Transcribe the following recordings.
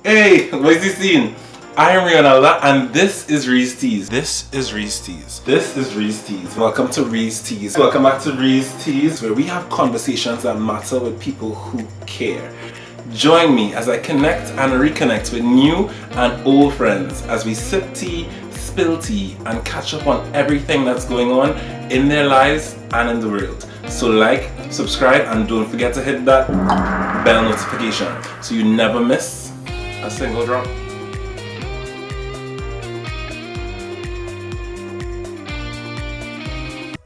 Hey, what's this scene? I am Reon, and this is Reese Teas. This is Reese Teas. This is Reese Teas. Welcome to Reese Teas. Welcome back to Reese Teas, where we have conversations that matter with people who care. Join me as I connect and reconnect with new and old friends as we sip tea, spill tea, and catch up on everything that's going on in their lives and in the world. So like, subscribe, and don't forget to hit that bell notification so you never miss a single drop.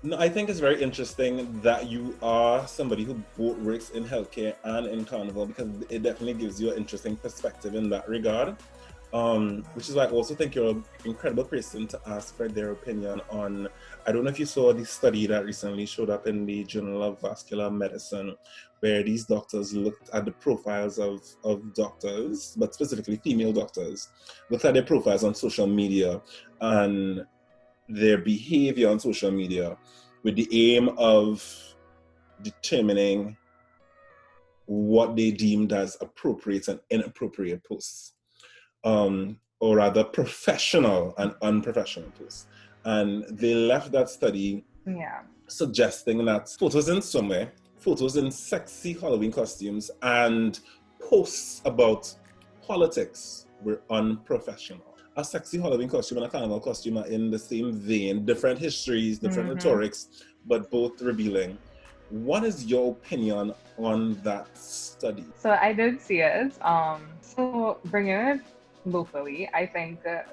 No, I think it's very interesting that you are somebody who both works in healthcare and in carnival, because it definitely gives you an interesting perspective in that regard. Which is why I also think you're an incredible person to ask for their opinion on. I don't know if you saw the study that recently showed up in the Journal of Vascular Medicine, where these doctors looked at the profiles of doctors, but specifically female doctors, looked at their profiles on social media and their behavior on social media with the aim of determining what they deemed as appropriate and inappropriate posts. Or rather professional and unprofessional posts. And they left that study suggesting that photos in swimwear, photos in sexy Halloween costumes, and posts about politics were unprofessional. A sexy Halloween costume and a carnival costume are in the same vein, different histories, different rhetorics, but both revealing. What is your opinion on that study? So I did see it. So bringing it locally, I think that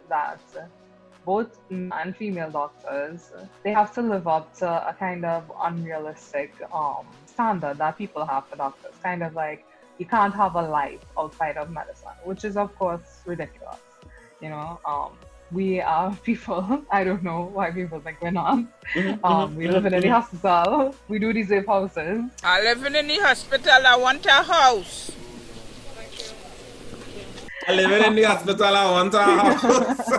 both male and female doctors, they have to live up to a kind of unrealistic standard that people have for doctors. Kind of like you can't have a life outside of medicine, which is of course ridiculous. You know, we are people. I don't know why people think we're not. We live in the hospital. We do these safe houses. I live in the hospital. I want a house. I live in the hospital. I want a house.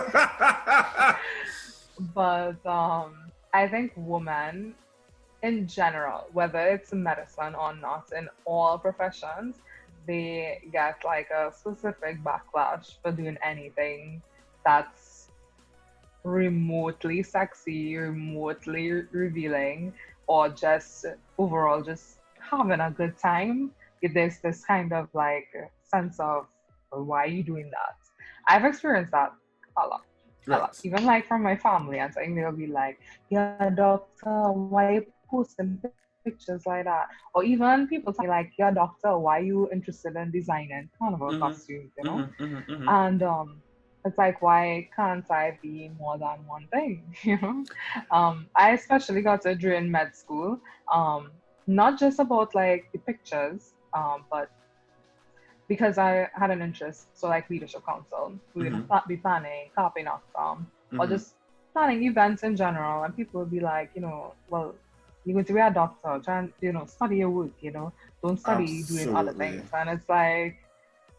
But I think women in general, whether it's medicine or not, in all professions, they get like a specific backlash for doing anything that's remotely sexy, remotely revealing, or just overall just having a good time. There's this kind of like sense of, well, why are you doing that? I've experienced that a lot. Right. A lot. Even like from my family, and something they'll be like, "Yeah, doctor, why you posting pictures like that?" Or even people tell me like, "Yeah, doctor, why are you interested in designing carnival costumes?" You know, and it's like, why can't I be more than one thing? You know, I especially got it during med school. Not just about like the pictures, but because I had an interest, so like leadership council, we would be planning carping off or just planning events in general, and people would be like, you know, well, you're going to be a doctor, try and, you know, study your work, you know, don't study doing other things. And it's like,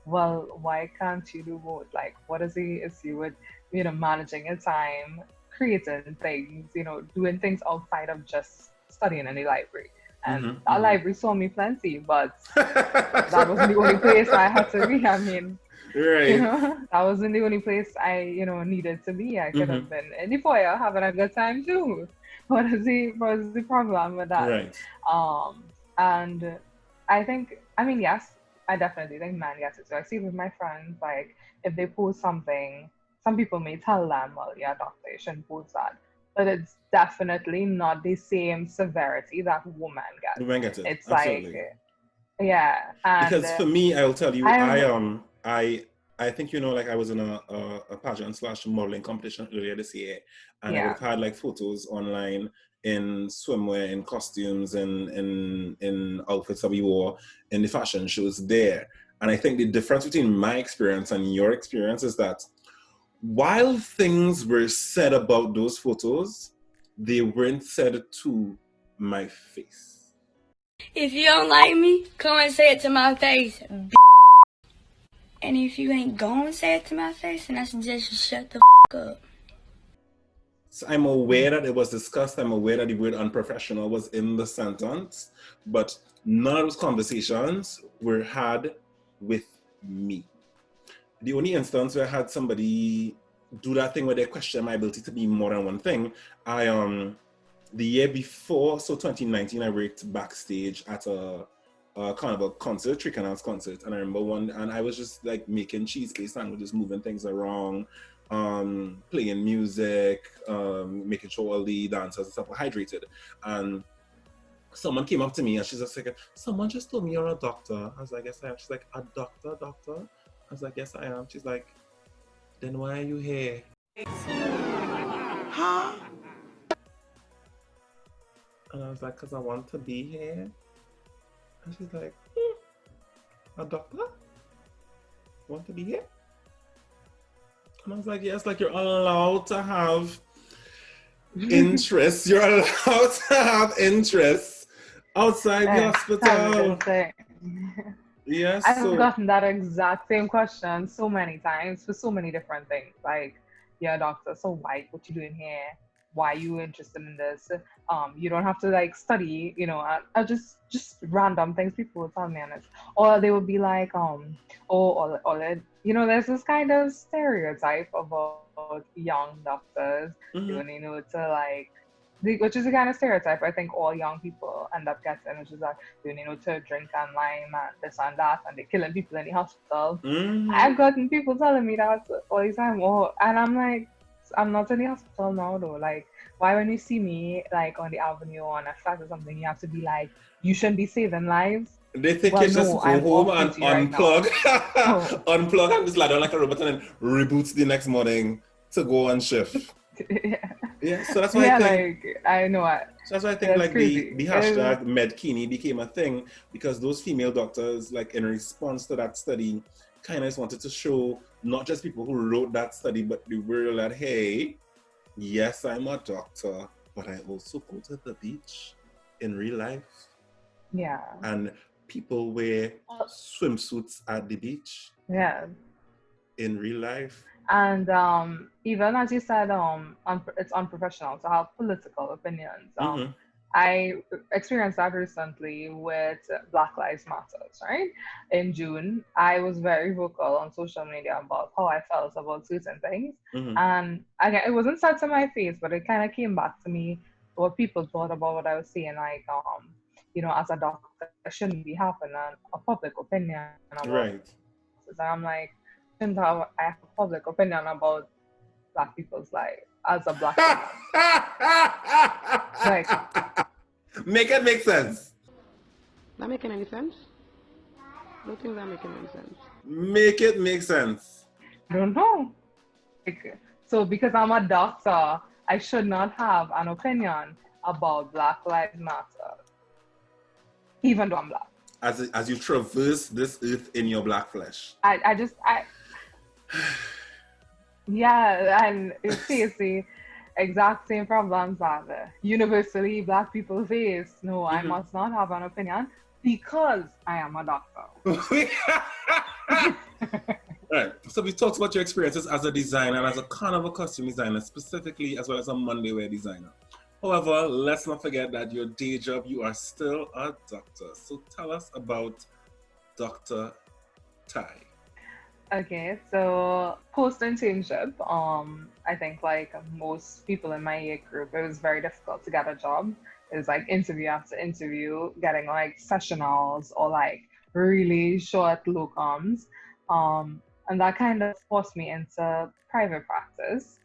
well, why can't you do both? Like, what is the issue with, you know, managing your time, creating things, you know, doing things outside of just studying in the library? And that library saw me plenty, but that wasn't the only place I had to be. I mean, right. You know, that wasn't the only place I, you know, needed to be. I could have been in the foyer having a good time too. What is the problem with that? Right. And I think, I mean, yes, I definitely think men get it. So I see with my friends, like, if they post something, some people may tell them, well, yeah, doctor, you shouldn't post that. But it's definitely not the same severity that women get. Women get it. It's absolutely. like, yeah. And because for me, I'll tell you, I think, you know, like I was in a pageant / modeling competition earlier this year, and I would have had like photos online in swimwear, in costumes, in outfits that we wore in the fashion shows there. And I think the difference between my experience and your experience is that while things were said about those photos, they weren't said to my face. If you don't like me, come and say it to my face, b****. And if you ain't gonna say it to my face, then I suggest you shut the up. So I'm aware that it was discussed. I'm aware that the word unprofessional was in the sentence, but none of those conversations were had with me. the only instance where I had somebody do that thing where they question my ability to be more than one thing, the year before, so 2019, I worked backstage at a kind of a concert, Trick and Dance concert, and I remember one, and I was just like making cheese-based sandwiches, moving things around, playing music, making sure all the dancers and stuff were hydrated, and someone came up to me and she's just like, someone just told me you're a doctor. I was like, yes I am. She's like, a doctor? I was like, yes I am. She's like, then why are you here? Huh? And I was like, because I want to be here. And she's like, a doctor? Want to be here? And I was like, yes, like you're allowed to have interests. You're allowed to have interests outside the hospital. Yes. I've gotten that exact same question so many times for so many different things. Like, yeah, doctor, so why, what you doing here? Why are you interested in this? You don't have to like study, you know, I just random things people will tell me on it. Or they would be like, you know, there's this kind of stereotype about young doctors, you know, to like, which is a kind of stereotype I think all young people end up getting, which is that, you know, to drink and lime and this and that, and they're killing people in the hospital. I've gotten people telling me that all the time, and I'm like, I'm not in the hospital now though. Like, why when you see me like on the avenue or on a flat or something, you have to be like, you shouldn't be saving lives? They think you just go home and unplug, unplug and just lie down like a robot and then reboots the next morning to go on shift. Yeah, so that's why I think, like, I know what. So that's why I think like the hashtag Medkini became a thing, because those female doctors, like in response to that study, kind of just wanted to show not just people who wrote that study, but the world that, hey, yes, I'm a doctor, but I also go to the beach in real life. Yeah. And people wear swimsuits at the beach. Yeah. In real life. And even as you said, it's unprofessional to have political opinions. I experienced that recently with Black Lives Matter, right? In June, I was very vocal on social media about how I felt about certain things. And again, it wasn't said to my face, but it kind of came back to me what people thought about what I was saying. Like, you know, as a doctor, it shouldn't be happening, a public opinion about right. So I'm like, I have a public opinion about Black people's life as a Black woman. Like, make it make sense. Not making any sense? Don't think that making any sense. Make it make sense. I don't know. Like, so because I'm a doctor, I should not have an opinion about Black Lives Matter, even though I'm Black. As you traverse this earth in your Black flesh. Yeah, and you see exact same problems that universally Black people face. No, I must not have an opinion because I am a doctor. Right. So we talked about your experiences as a designer and as a carnival costume designer, specifically as well as a Monday wear designer. However, let's not forget that your day job, you are still a doctor. So tell us about Dr. Ty. Okay, so post-internship, I think like most people in my age group, it was very difficult to get a job. It was like interview after interview, getting like sessionals or like really short locums. And that kind of forced me into private practice.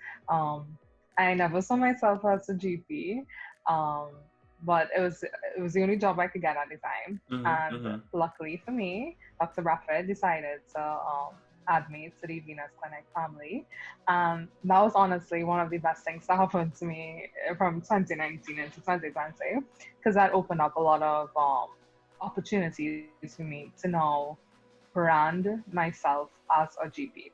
I never saw myself as a GP, but it was the only job I could get at the time. Luckily for me, Dr. Bradford decided to add me to the Venus Clinic family. That was honestly one of the best things that happened to me from 2019 into 2020, because that opened up a lot of opportunities for me to now brand myself as a GP.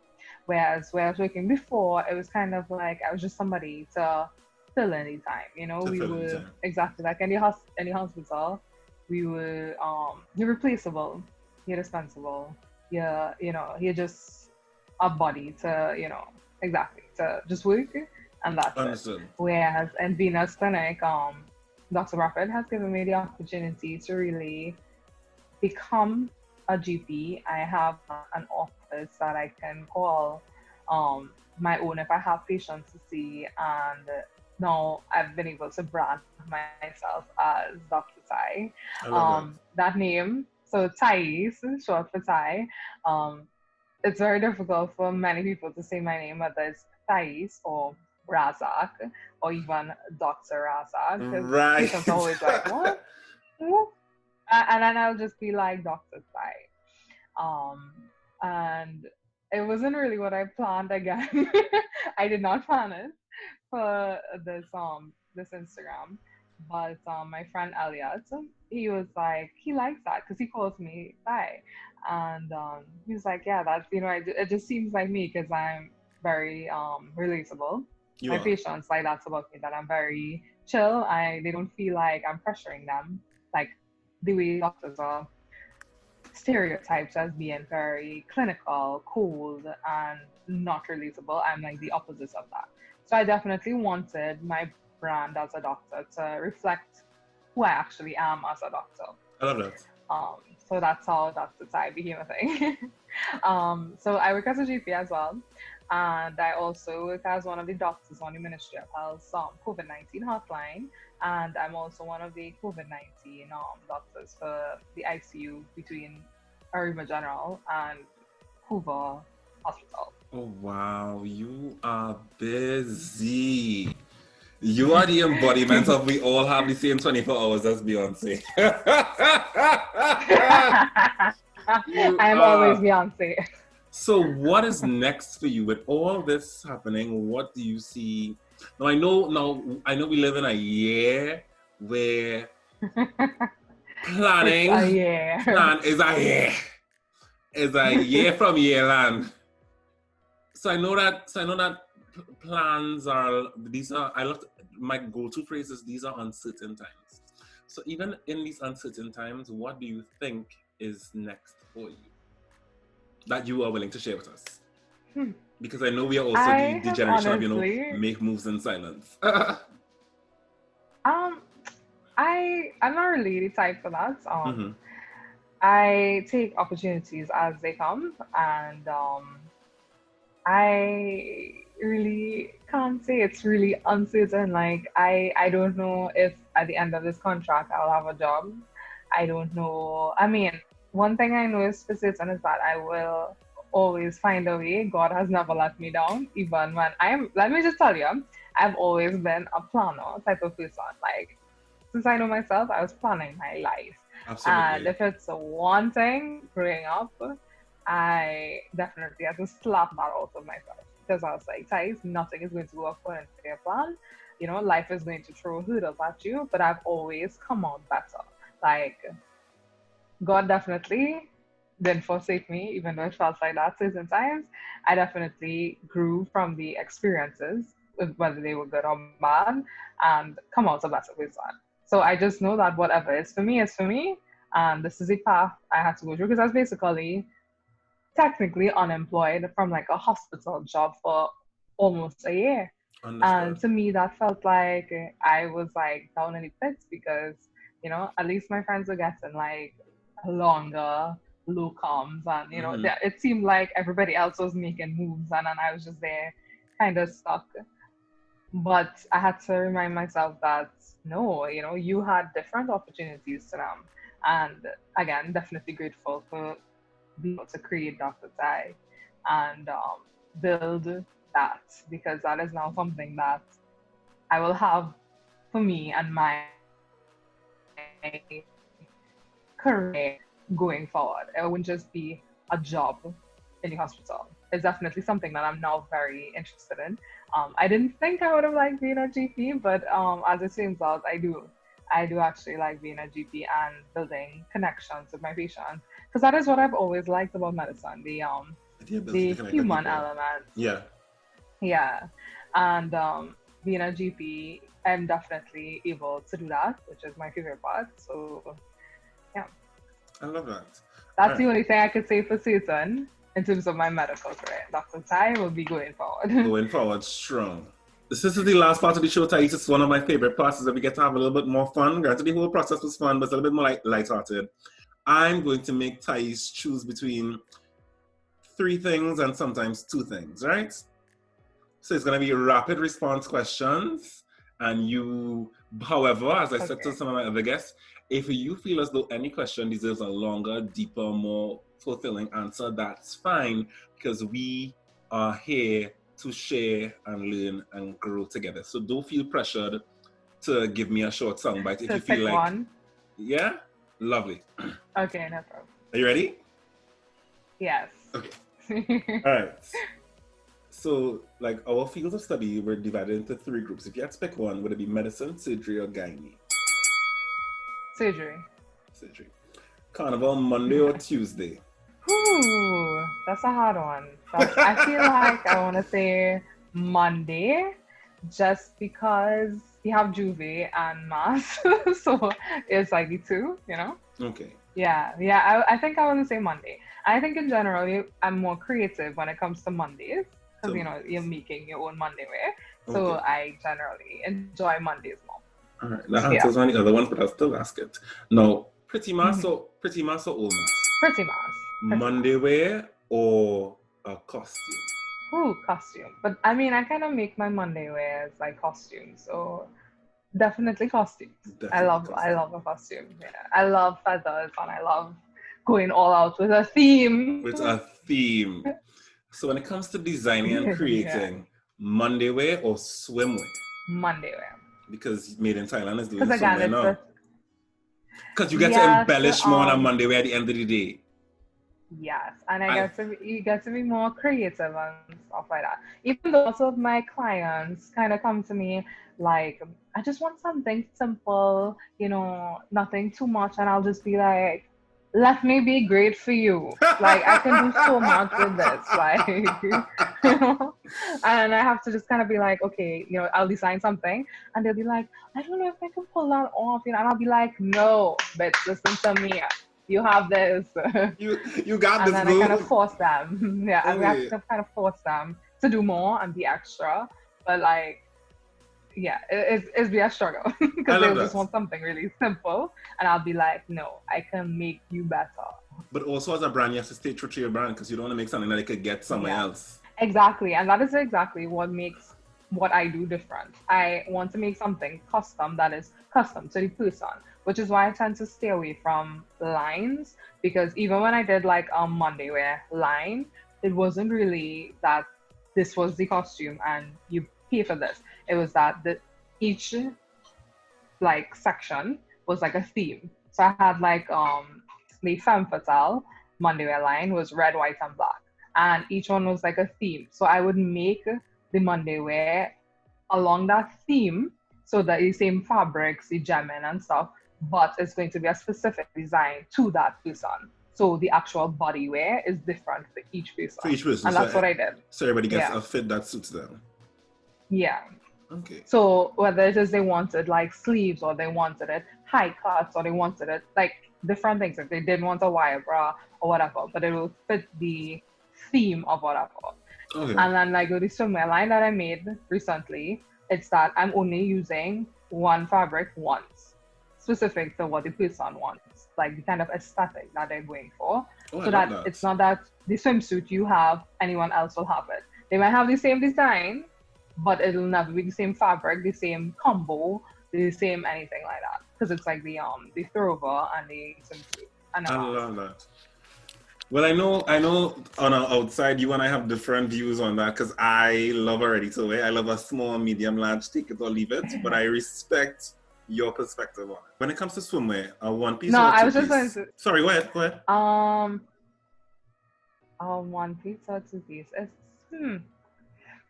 Whereas where I was working before, it was kind of like I was just somebody to fill any time. You know, we were exactly like any hospital. We were you're replaceable, you're dispensable. You're just a body to to just work, and that's Understood. it. Whereas in Venus Clinic, Dr. Bradford has given me the opportunity to really become a GP, I have an office that I can call my own if I have patients to see. And now I've been able to brand myself as Dr. Tai. I love That name, so Thais, short for Thai. It's very difficult for many people to say my name, whether it's Thais or Razak or even Dr. Razak, that. because Right. patients are always like, what? What? And then I'll just be like Dr. Thai. And it wasn't really what I planned again. I did not plan it for this Instagram. But my friend Elliot, he was like, he likes that because he calls me Thai. And he was like, yeah, that's, it just seems like me because I'm very relatable. You My are. patients like that's about me, that I'm very chill. They don't feel like I'm pressuring them, like the way doctors are stereotypes as being very clinical, cold, and not relatable. I'm like the opposite of that. So I definitely wanted my brand as a doctor to reflect who I actually am as a doctor. I love that. So that's how Dr. Tai became a thing. So I work as a GP as well. And I also work as one of the doctors on the Ministry of Health's COVID-19 hotline. And I'm also one of the COVID-19 doctors for the ICU between Arima General and Hoover Hospital. Oh, wow. You are busy. You are the embodiment of we all have the same 24 hours as Beyonce. I'm always Beyonce. So what is next for you with all this happening? What do you see? Now I know we live in a year where planning It's a year. is a year from yearland. So I know that plans are my go-to phrase is these are uncertain times. So even in these uncertain times, what do you think is next for you that you are willing to share with us? Because I know we are also the generation honestly, of, make moves in silence. I'm not really the type for that. I take opportunities as they come, and I really can't say. It's really uncertain. Like I don't know if at the end of this contract I'll have a job. I don't know. I mean, one thing I know is for certain is that I will always find a way. God has never let me down, even when let me just tell you, I've always been a planner type of person. Like, since I know myself, I was planning my life. Absolutely. And if it's one thing growing up, I definitely had to slap that out of myself. Because I was like, Thais, nothing is going to go according to your plan. Life is going to throw hurdles at you, but I've always come out better. Like, God definitely didn't forsake me, even though it felt like that certain times. I definitely grew from the experiences, whether they were good or bad, and come out a better person. So I just know that whatever is for me is for me, and this is the path I had to go through, because I was basically technically unemployed from like a hospital job for almost a year. Understood. And to me, that felt like I was like down in the pits, because at least my friends were getting like longer locums, and it seemed like everybody else was making moves, and then I was just there kind of stuck. But I had to remind myself that no, you had different opportunities to them. And again, definitely grateful for being able to create Dr. Tai and build that, because that is now something that I will have for me and my career going forward. It wouldn't just be a job in the hospital. It's definitely something that I'm now very interested in. I didn't think I would have liked being a GP, but as it turns out, I do. I do actually like being a GP and building connections with my patients, because that is what I've always liked about medicine, the human element. Yeah. And being a GP, I'm definitely able to do that, which is my favorite part. So, yeah. I love that. That's the only thing I could say for certain in terms of my medical career. Dr. Tai will be going forward. Going forward strong. This is the last part of the show, Thais. It's one of my favorite parts, is that we get to have a little bit more fun. Granted, the whole process was fun, but it's a little bit more lighthearted. I'm going to make Thais choose between 3 things and sometimes 2 things, right? So it's going to be rapid response questions. And you, however, as I said to some of my other guests, if you feel as though any question deserves a longer, deeper, more fulfilling answer, that's fine, because we are here to share and learn and grow together. So don't feel pressured to give me a short soundbite if you feel like one. Yeah? Lovely. Okay, no problem. Are you ready? Yes. Okay. All right. So, like, our fields of study were divided into 3 groups. If you had to pick one, would it be medicine, surgery, or gynae? Surgery. Surgery. Carnival, Monday or Tuesday? Ooh, that's a hard one. I feel like I want to say Monday, just because you have Juve and Mass, so it's like the 2, you know? Okay. Yeah. I think I want to say Monday. I think in general, I'm more creative when it comes to Mondays, because, you know, you're making your own Monday wear. So Okay. I generally enjoy Mondays more. All right. That answers one of the other ones, but I'll still ask it. Now, pretty mass or old mass? Pretty Mass. Monday wear or a costume? Ooh, costume. But I mean, I kind of make my Monday wears like costumes, so definitely costumes. I love a costume. Yeah, I love feathers and I love going all out with a theme. With a theme. So when it comes to designing and creating, Monday wear or swimwear? Monday wear. Because Made in Thailand is doing Because again, swimwear now. Because you get to yes, embellish more on Monday wear at the end of the day. Yes, and you get to be more creative and stuff like that. Even though most of my clients kind of come to me like, I just want something simple, you know, nothing too much, and I'll just be like, let me be great for you. Like, I can do so much with this, like, you know. And I have to just kind of be like, okay, you know, I'll design something, and they'll be like, I don't know if I can pull that off, you know. And I'll be like, no, bitch, listen to me. You have this. You got and this. And then I kind of force them. Yeah, I have to kind of force them to do more and be extra. But like, yeah, it's be a struggle because they just want something really simple, and I'll be like, no, I can make you better. But also as a brand, you have to stay true to your brand because you don't want to make something that they could get somewhere else. Exactly, and that is exactly what makes what I do different. I want to make something custom that is custom to the person, which is why I tend to stay away from lines, because even when I did like a Monday wear line, it wasn't really that this was the costume and you pay for this. It was that each like section was like a theme. So I had like the femme fatale Monday wear line was red, white, and black, and each one was like a theme. So I would make the Monday wear along that theme, so that the same fabrics, the gemin and stuff, but it's going to be a specific design to that person. So the actual body wear is different for each person. For each person. And that's what I did. So everybody gets a fit that suits them. Yeah. Okay. So whether it is they wanted like sleeves, or they wanted it high cuts, or they wanted it like different things. If they didn't want a wire bra or whatever, but it will fit the theme of whatever. Okay. And then like with the swimwear line that I made recently, it's that I'm only using one fabric once, specific to what the person wants, like the kind of aesthetic that they're going for. So that it's not that the swimsuit you have, anyone else will have it. They might have the same design, but it'll never be the same fabric, the same combo, the same anything like that. Because it's like the throwover and the swimsuit. I love that. Well, I know on our outside, you and I have different views on that, because I love a ready-to-wear. I love a small, medium, large, take it or leave it, but I respect your perspective on it. When it comes to swimwear, a one-piece or a two-piece? No, I was just going to... Sorry, go ahead. One piece or two-piece. It's,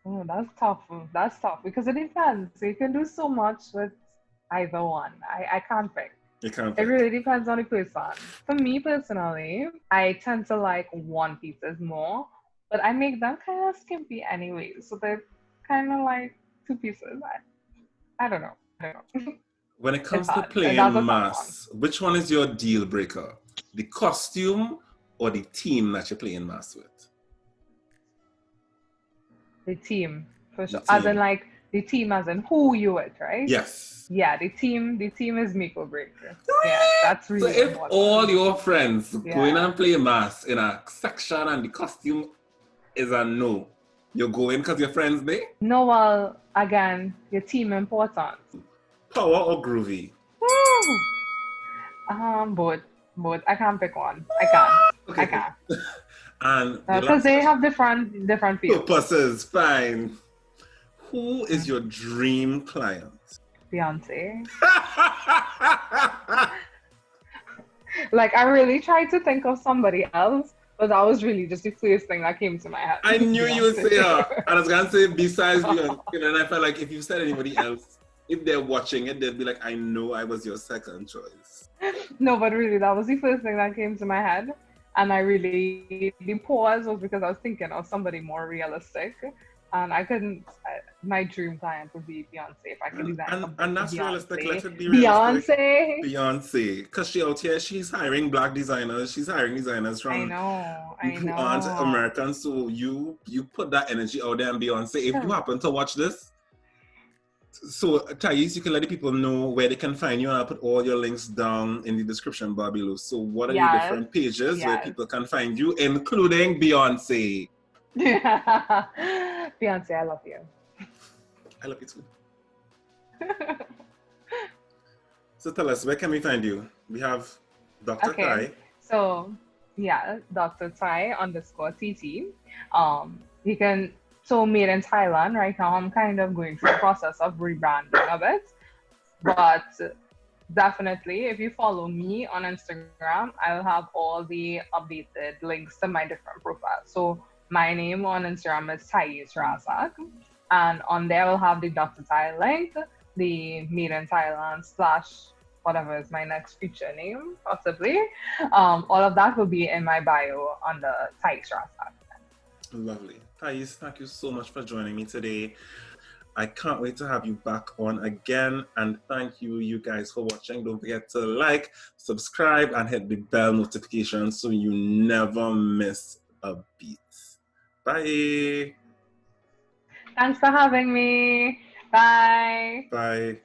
oh, that's tough. That's tough, because it depends. You can do so much with either one. I can't pick. It really depends on the person. For me personally, I tend to like one pieces more, but I make them kind of skimpy anyway. So they're kind of like two pieces. I don't know. When it comes to playing mass, which one is your deal breaker? The costume or the team that you're playing mass with? The team, for sure. As in like The team as in who you with, right? Yes. Yeah, the team is make or break. Yeah, that's So really if important. all your friends go in Yeah. and play mass in a section and the costume is a no, you go in because your friends there? No, well, again, your team important. Power or groovy? Woo! Both. Both. I can't pick one. I can't. Okay. I can't. And the Because last they question. have different feels. Purposes, fine. Who is your dream client? Beyonce. Like, I really tried to think of somebody else, but that was really just the first thing that came to my head. I knew you would say her. And I was going to say besides Beyonce. And I felt like if you said anybody else, if they're watching it, they'd be like, I know I was your second choice. No, but really, that was the first thing that came to my head. And the pause was because I was thinking of somebody more realistic. And I couldn't, my dream client would be Beyonce if I could design and that's Beyonce. realistic. Let it be realistic. Beyonce. Because she out here, she's hiring black designers. She's hiring designers from who aren't American. So you put that energy out there and Beyonce. If you happen to watch this, so Thais, you can let the people know where they can find you, and I'll put all your links down in the description bar below. So what are the different pages where people can find you, including Beyonce? Beyonce, I love you. I love you too. So tell us, where can we find you? We have Dr. Thai. So yeah, Dr. Thai _TT. You can. So made in Thailand right now. I'm kind of going through the process of rebranding of it, but definitely if you follow me on Instagram, I'll have all the updated links to my different profiles. So my name on Instagram is Thais Razark, and on there I'll have the Dr. Thai link, the Made in Thailand / whatever is my next future name, possibly. All of that will be in my bio on the Thais Razark. Lovely. Thais, thank you so much for joining me today. I can't wait to have you back on again. And thank you guys for watching. Don't forget to like, subscribe, and hit the bell notification so you never miss a beat. Bye. Thanks for having me. Bye. Bye.